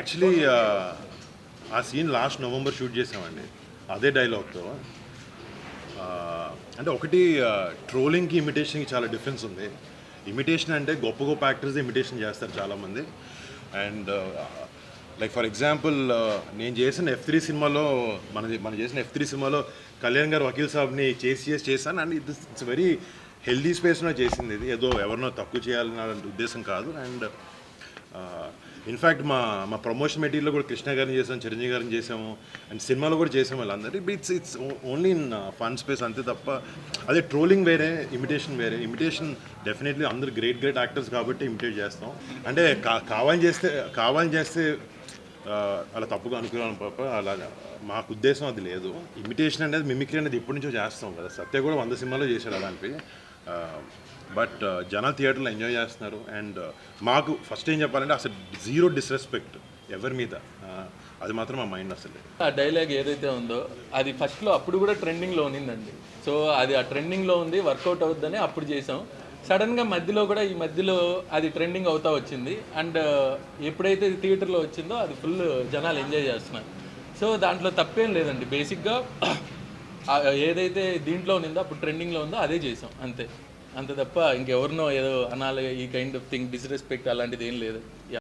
Actually ఆ scene last November shoot చేసామండి. అదే డైలాగ్తో. అంటే ఒకటి ట్రోలింగ్కి ఇమిటేషన్కి చాలా డిఫరెన్స్ ఉంది. ఇమిటేషన్ అంటే గొప్ప గొప్ప యాక్టర్స్ ఇమిటేషన్ చేస్తారు చాలామంది. అండ్ లైక్ ఫర్ ఎగ్జాంపుల్ నేను చేసిన F3 సినిమాలో మనం చేసిన F3 సినిమాలో కళ్యాణ్ గారు వకీల్ సాబ్ని చేశాను. అండ్ ఇట్స్ వెరీ హెల్దీ స్పేస్లో చేసింది. ఇది ఏదో ఎవరినో తక్కువ చేయాలన్న ఉద్దేశం కాదు. అండ్ ఇన్ఫ్యాక్ట్ మా ప్రమోషన్ మెటీరియల్లో కూడా కృష్ణ గారిని చేసాము, చిరంజీవి గారిని చేసాము, అండ్ సినిమాలో కూడా చేసాము. వాళ్ళందరూ it's only in fun space అంతే తప్ప అదే ట్రోలింగ్ వేరే, ఇమిటేషన్ వేరే. ఇమిటేషన్ డెఫినెట్లీ అందరూ గ్రేట్ యాక్టర్స్ కాబట్టి ఇమిటేట్ చేస్తాం. అంటే కావాలని చేస్తే అలా తప్పుగా అనుకున్నాను పాప. అలాగా మాకు ఉద్దేశం అది లేదు. ఇమిటేషన్ అనేది, మిమిక్రీ అనేది ఎప్పటి నుంచో చేస్తాం కదా. సత్య కూడా 100 సినిమాలో చేశాడు అలాంటివి. బట్ జనాలు థియేటర్లో ఎంజాయ్ చేస్తున్నారు. అండ్ మాకు ఫస్ట్ ఏం చెప్పాలంటే అసలు జీరో డిస్రెస్పెక్ట్ ఎవరి మీద, అది మాత్రం మా మైండ్ అసలు. ఆ డైలాగ్ ఏదైతే ఉందో అది ఫస్ట్లో అప్పుడు కూడా ట్రెండింగ్లో ఉన్నిందండి. సో అది ఆ ట్రెండింగ్లో ఉంది, వర్కౌట్ అవుతుందని అప్పుడు చేసాం. సడన్గా ఈ మధ్యలో అది ట్రెండింగ్ అవుతా వచ్చింది. అండ్ ఎప్పుడైతే థియేటర్లో వచ్చిందో అది ఫుల్ జనాలు ఎంజాయ్ చేస్తున్నారు. సో దాంట్లో తప్పేం లేదండి. బేసిక్గా ఏదైతే దీంట్లో ఉన్నిందో అప్పుడు ట్రెండింగ్లో ఉందో అదే చేసాం అంతే తప్ప ఇంకెవరినో ఏదో అనాలి ఈ కైండ్ ఆఫ్ థింగ్, డిస్రెస్పెక్ట్ అలాంటిది ఏం లేదు.